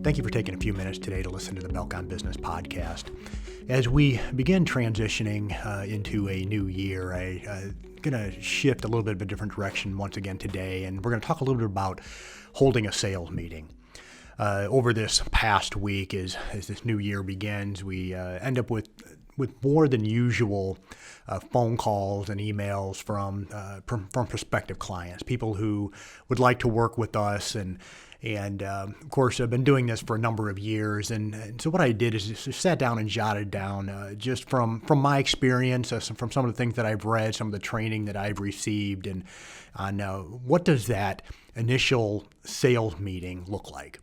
Thank you for taking a few minutes today to listen to the Belk on Business podcast. As we begin transitioning into a new year, I'm going to shift a little bit of a different direction once again today, and we're going to talk a little bit about holding a sales meeting. Over this past week, as this new year begins, we end up with more than usual phone calls and emails from prospective clients, people who would like to work with us. And of course, I've been doing this for a number of years. And so what I did is just sat down and jotted down just from my experience, from some of the things that I've read, some of the training that I've received, and on what does that initial sales meeting look like?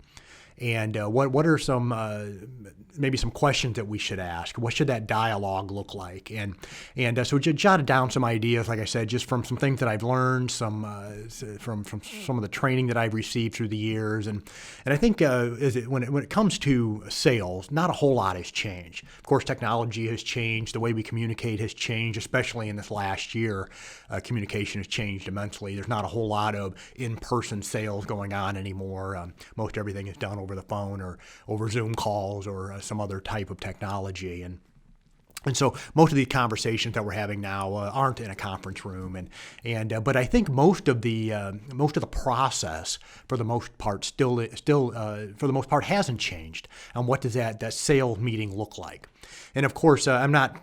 And what are some maybe some questions that we should ask? What should that dialogue look like? And so we jotted down some ideas, like I said, just from some things that I've learned, from some of the training that I've received through the years. And I think when it comes to sales, not a whole lot has changed. Of course, technology has changed. The way we communicate has changed, especially in this last year. Communication has changed immensely. There's not a whole lot of in-person sales going on anymore. Most everything is done over the phone or over Zoom calls or some other type of technology. And so most of these conversations that we're having now aren't in a conference room, but I think most of the process for the most part still for the most part hasn't changed. And what does that sales meeting look like? And of course, I'm not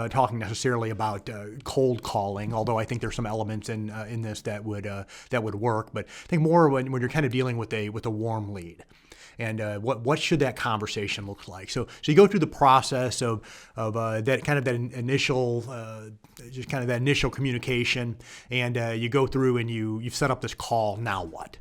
talking necessarily about cold calling, although I think there's some elements in this that would work. But I think more when you're kind of dealing with a warm lead. And what should that conversation look like? So you go through the process of that initial communication, and you go through and you've set up this call. Now what?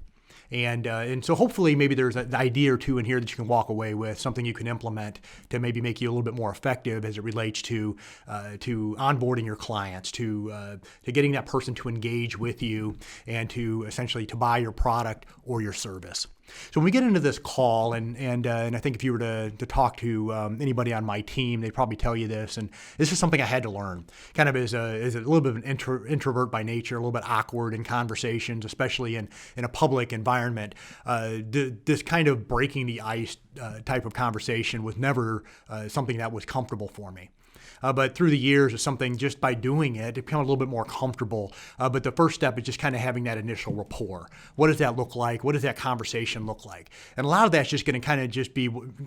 And so hopefully maybe there's an idea or two in here that you can walk away with, something you can implement to maybe make you a little bit more effective as it relates to onboarding your clients, to getting that person to engage with you, and to essentially to buy your product or your service. So when we get into this call, and I think if you were to talk to anybody on my team, they'd probably tell you this, and this is something I had to learn. Kind of as a little bit of an introvert by nature, a little bit awkward in conversations, especially in a public environment. This kind of breaking the ice type of conversation was never something that was comfortable for me. But through the years, it's something just by doing it become a little bit more comfortable. But the first step is just kind of having that initial rapport. What does that look like? What does that conversation look like? And a lot of that's just going to kind of just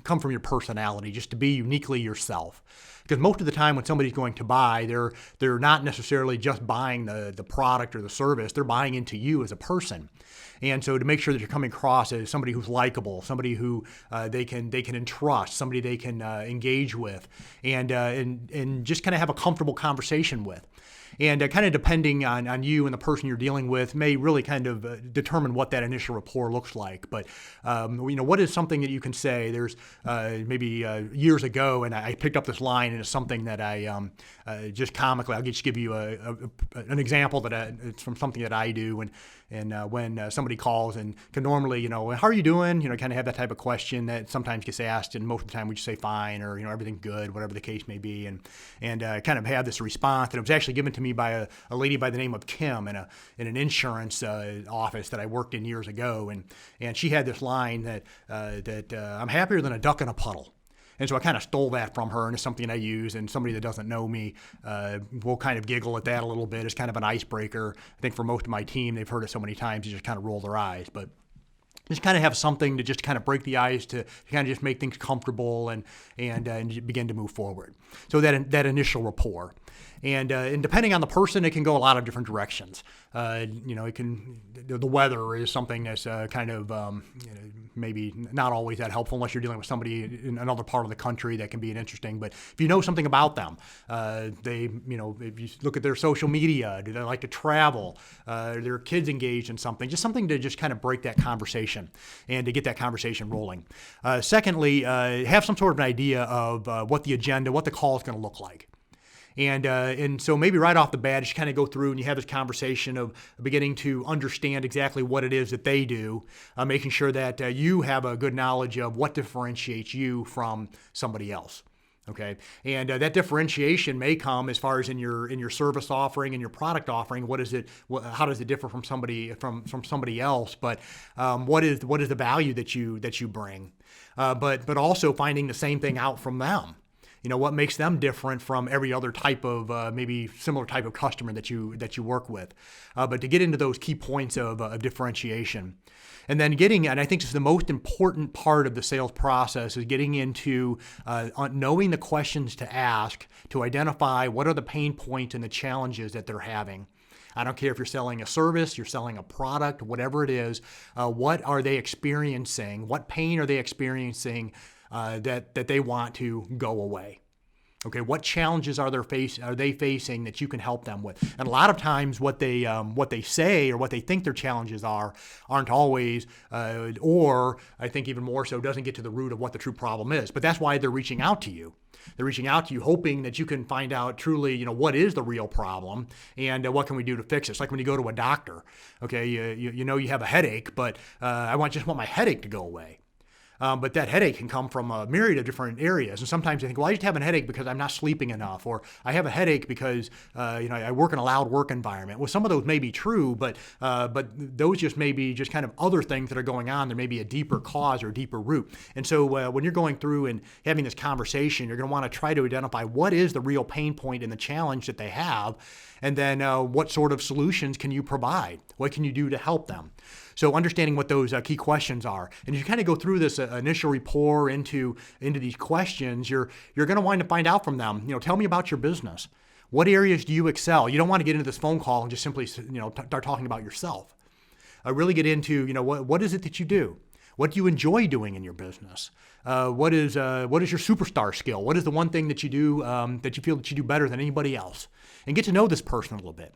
come from your personality, just to be uniquely yourself. Because most of the time when somebody's going to buy, they're not necessarily just buying the product or the service. They're buying into you as a person. And so to make sure that you're coming across as somebody who's likable, somebody who they can entrust, somebody they can engage with, and just kind of have a comfortable conversation with. And kind of depending on you and the person you're dealing with may really kind of determine what that initial rapport looks like. But, what is something that you can say? There's maybe years ago, and I picked up this line, and it's something that I just comically, I'll just give you an example it's from something that I do. And when somebody calls and can normally, how are you doing? Kind of have that type of question that sometimes gets asked, and most of the time we just say fine, or, everything's good, whatever the case may be. And kind of have this response. And it was actually given to me by a lady by the name of Kim in an insurance office that I worked in years ago. And she had this line that I'm happier than a duck in a puddle. And so I kind of stole that from her, and it's something I use, and somebody that doesn't know me will kind of giggle at that a little bit. It's kind of an icebreaker. I think for most of my team, they've heard it so many times, you just kind of roll their eyes. But just kind of have something to just kind of break the ice, to kind of just make things comfortable and begin to move forward. So that initial rapport. And depending on the person, it can go a lot of different directions. The weather is something that's kind of maybe not always that helpful unless you're dealing with somebody in another part of the country that can be interesting. But if you know something about them, if you look at their social media, do they like to travel? Are their kids engaged in something? Just something to just kind of break that conversation and to get that conversation rolling. Secondly, have some sort of an idea of what the agenda, what the call is going to look like. And so maybe right off the bat, just kind of go through and you have this conversation of beginning to understand exactly what it is that they do, making sure that you have a good knowledge of what differentiates you from somebody else. Okay, and that differentiation may come as far as in your service offering and your product offering. What is it? How does it differ from somebody else? But what is the value that you bring? But also finding the same thing out from them. What makes them different from every other type of maybe similar type of customer that you work with. But to get into those key points of differentiation. And then and I think this is the most important part of the sales process, is getting into knowing the questions to ask to identify what are the pain points and the challenges that they're having. I don't care if you're selling a service, you're selling a product, whatever it is, what are they experiencing? What pain are they experiencing that they want to go away? Okay, what challenges are they facing that you can help them with? And a lot of times, what they say or what they think their challenges aren't always, or I think even more so, doesn't get to the root of what the true problem is. But that's why they're reaching out to you. They're reaching out to you, hoping that you can find out truly, what is the real problem and what can we do to fix it. It's like when you go to a doctor. Okay, you have a headache, but I just want my headache to go away. But that headache can come from a myriad of different areas. And sometimes you think, well, I just have a headache because I'm not sleeping enough, or I have a headache because I work in a loud work environment. Well, some of those may be true, but those just may be just kind of other things that are going on. There may be a deeper cause or a deeper root. And so when you're going through and having this conversation, you're going to want to try to identify what is the real pain point and the challenge that they have, and then what sort of solutions can you provide? What can you do to help them? So understanding what those key questions are, and as you kind of go through this initial rapport into these questions, you're going to want to find out from them. Tell me about your business. What areas do you excel? You don't want to get into this phone call and just simply start talking about yourself. Really get into what is it that you do? What do you enjoy doing in your business? What is your superstar skill? What is the one thing that you do that you feel that you do better than anybody else? And get to know this person a little bit.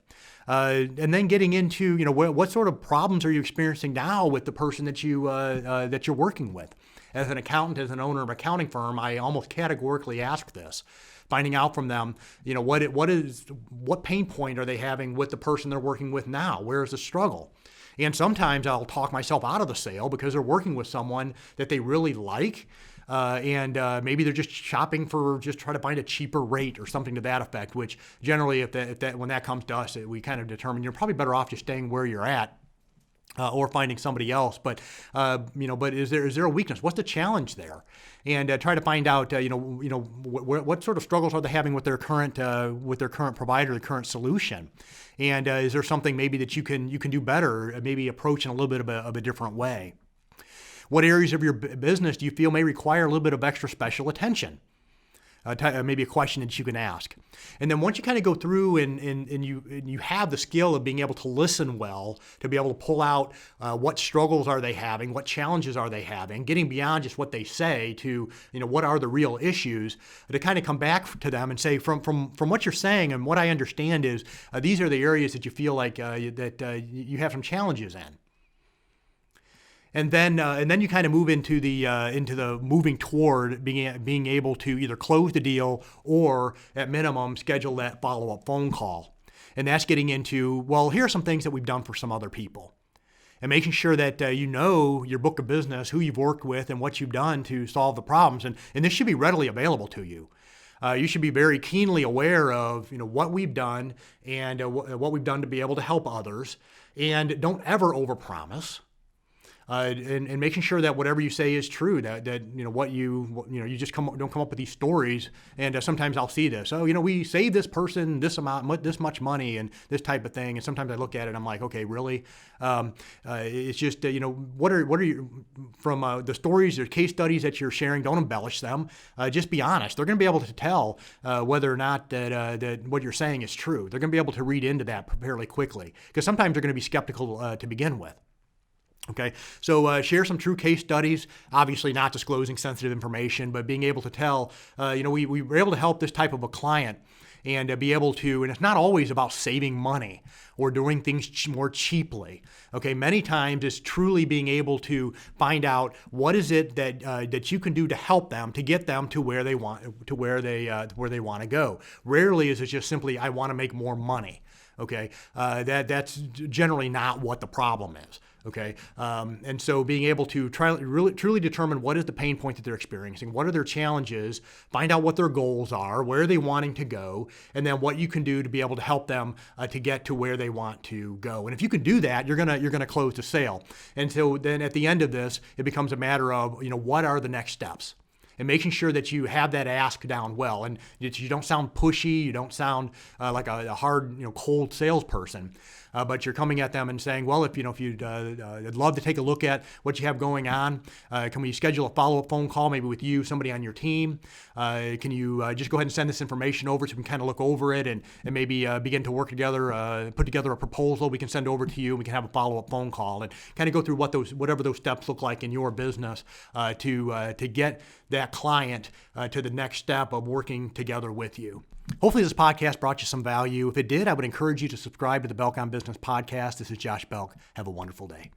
And then getting into what sort of problems are you experiencing now with the person that you're working with. As an accountant, as an owner of an accounting firm, I almost categorically ask this, finding out from them, what pain point are they having with the person they're working with now? Where is the struggle? And sometimes I'll talk myself out of the sale because they're working with someone that they really like. And maybe they're just shopping for try to find a cheaper rate or something to that effect, which generally when that comes to us, we kind of determine you're probably better off just staying where you're at. Or finding somebody else, but is there a weakness? What's the challenge there? And try to find out, what sort of struggles are they having with their current provider, the current solution, and is there something maybe that you can do better, maybe approach in a little bit of a different way? What areas of your business do you feel may require a little bit of extra special attention? Maybe a question that you can ask. And then once you kind of go through and you have the skill of being able to listen well, to be able to pull out what struggles are they having, what challenges are they having, getting beyond just what they say to what are the real issues, to kind of come back to them and say from what you're saying and what I understand is these are the areas that you feel like that you have some challenges in. And then you kind of move into the moving toward being able to either close the deal or at minimum schedule that follow-up phone call. And that's getting into, well, here are some things that we've done for some other people. And making sure that your book of business, who you've worked with, and what you've done to solve the problems. And this should be readily available to you. You should be very keenly aware of what we've done and what we've done to be able to help others. And don't ever overpromise. And making sure that whatever you say is true, that what you just don't come up with these stories. And sometimes I'll see this. Oh, we saved this person this much money and this type of thing. And sometimes I look at it and I'm like, okay, really? It's just what are you from the stories or case studies that you're sharing? Don't embellish them. Just be honest. They're going to be able to tell whether or not that what you're saying is true. They're going to be able to read into that fairly quickly because sometimes they're going to be skeptical to begin with. Okay, so share some true case studies, obviously not disclosing sensitive information, but being able to tell, we were able to help this type of a client and be able to, and it's not always about saving money or doing things more cheaply. Okay, many times it's truly being able to find out what is it that you can do to help them, to get them to where they want to go. Rarely is it just simply, I want to make more money. Okay, that's generally not what the problem is. Okay, and so being able to truly determine what is the pain point that they're experiencing, what are their challenges, find out what their goals are, where are they wanting to go, and then what you can do to be able to help them to get to where they want to go. And if you can do that, you're gonna close the sale. And so then at the end of this, it becomes a matter of what are the next steps, and making sure that you have that ask down well, and you don't sound pushy, you don't sound like a hard, cold salesperson, but you're coming at them and saying, well, if you'd love to take a look at what you have going on, can we schedule a follow-up phone call, maybe with you, somebody on your team? Can you just go ahead and send this information over so we can kind of look over it and maybe begin to work together, put together a proposal we can send over to you. We can have a follow-up phone call and kind of go through whatever those steps look like in your business to get that client to the next step of working together with you. Hopefully this podcast brought you some value. If it did, I would encourage you to subscribe to the Belk on Business podcast. This is Josh Belk. Have a wonderful day.